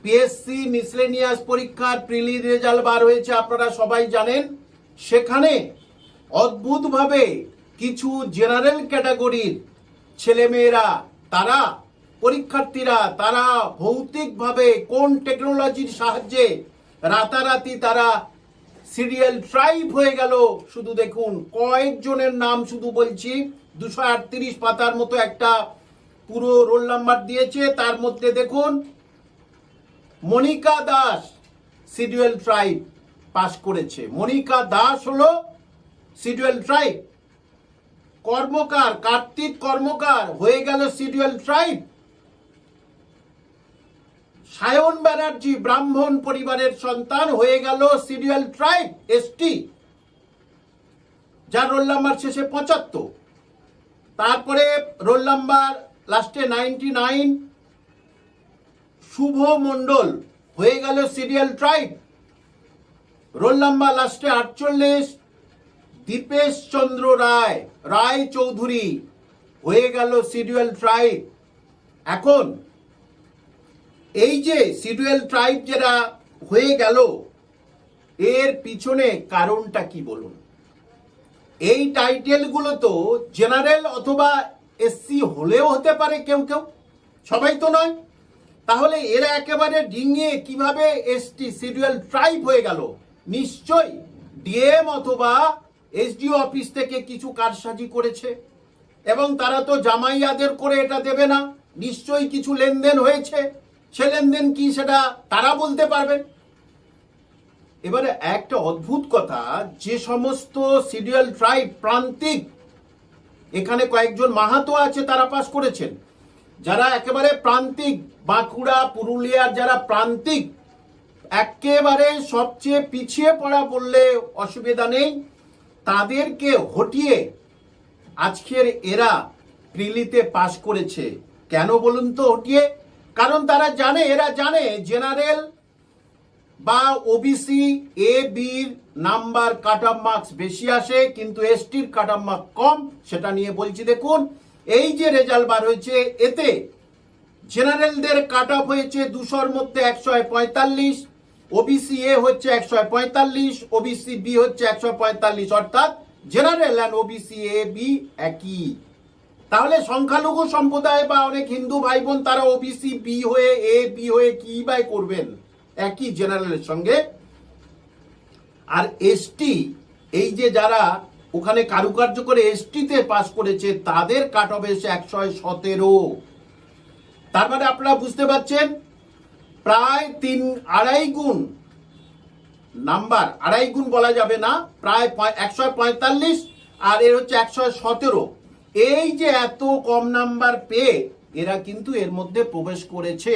PSC miscellaneous পরীক্ষার প্রিলি result বার হয়েছে, আপনারা সবাই জানেন। সেখানে অদ্ভুতভাবে কিছু জেনারেল ক্যাটাগরির ছেলেমেয়েরা, তারা পরীক্ষার্থীরা, তারা ভৌতিকভাবে কোন টেকনোলজির সাহায্যে রাতারাতি তারা সিরিয়াল ট্রাইব হয়ে গেল। শুধু দেখুন, কয়েকজনের নাম শুধু বলছি। 238 পাতার মতো একটা পুরো রোল নাম্বার দিয়েছে। তার মধ্যে দেখুন, Monika Das serial tribe pass করেছে। মনিকা দাস হলো সিরিয়াল ট্রাইব। কর্মকার, কার্তিক কর্মকার হয়ে গেল সিরিয়াল ট্রাইব। সায়ন ব্যানার্জি ব্রাহ্মণ পরিবারের সন্তান হয়ে গেল সিরিয়াল ট্রাইব এসটি, যার রোল নাম্বার শেষে 75। তারপরে রোল নাম্বার লাস্টে 99 শুভ মণ্ডল হয়ে গেল সিরিয়াল ট্রাইব। রোল নাম্বার লাস্টে 48 দীপেশ চন্দ্র রায় চৌধুরী হয়ে গেল সিরিয়াল ট্রাইব। এখন এই যে সিরিয়াল ট্রাইব যারা হয়ে গেল, এর পিছনে কারণটা কি বলুন? এই টাইটেলগুলো তো জেনারেল অথবা এসসি হলেও হতে পারে, কেউ কেউ, সবাই তো নয়। তাহলে এরা একেবারে ডিঙিয়ে কিভাবে এসটি সিরিয়াল ট্রাইব হয়ে গেল? নিশ্চয়ই ডিএম অথবা এসডিও অফিস থেকে কিছু কারসাজি করেছে, এবং তারা তো জামাই আদের করে এটা দেবে না। নিশ্চয়ই কিছু লেনদেন হয়েছে। সে লেনদেন কি সেটা তারা বলতে পারবেন। এবারে একটা অদ্ভুত কথা, যে সমস্ত সিরিয়াল ট্রাইব প্রান্তিক, এখানে কয়েকজন মাহাতো আছে, তারা পাস করেছেন। যারা একেবারে প্রান্তিক, বাঁকুড়া পুরুলিয়ার যারা প্রান্তিক, একেবারে সবচেয়ে পিছিয়ে পড়া বললে অসুবিধা নেই, তাদেরকে হটিয়ে আজকের এরা প্রিলিতে পাস করেছে। কেন বলুন তো হটিয়ে? কারণ তারা জানে, এরা জানে জেনারেল বা ওবিসি এ বির নাম্বার কাট অফ মার্কস বেশি আসে, কিন্তু এসটির কাট অফ মার্ক কম। সেটা নিয়ে বলছি, দেখুন এই যে রেজাল্ট বার হয়েছে, এতে জেনারেলদের কাট অফ হয়েছে 200-র মধ্যে 145, ওবিসি এ হচ্ছে 145, ওবিসি বি হচ্ছে 145, অর্থাৎ general and OBC A B একই। তাহলে সংখ্যালঘু সম্প্রদায় বা অনেক হিন্দু ভাই বোন, তারা ওবিসি বি হয়ে এ বি হয়ে কি বাই করবেন একই জেনারেলের সঙ্গে। আর এসটি, এই যে যারা ওখানে কারুকার্য করে এসটিতে পাস করেছে, তাদের কাট অফ এসে 117। তার মানে আপনারা বুঝতে পারছেন, প্রায় 3-2.5 গুণ নাম্বার, 2.5 গুণ বলা যাবে না, প্রায় 145, আর এর হচ্ছে 117। এই যে এত কম নাম্বার পেয়ে এরা কিন্তু এর মধ্যে প্রবেশ করেছে।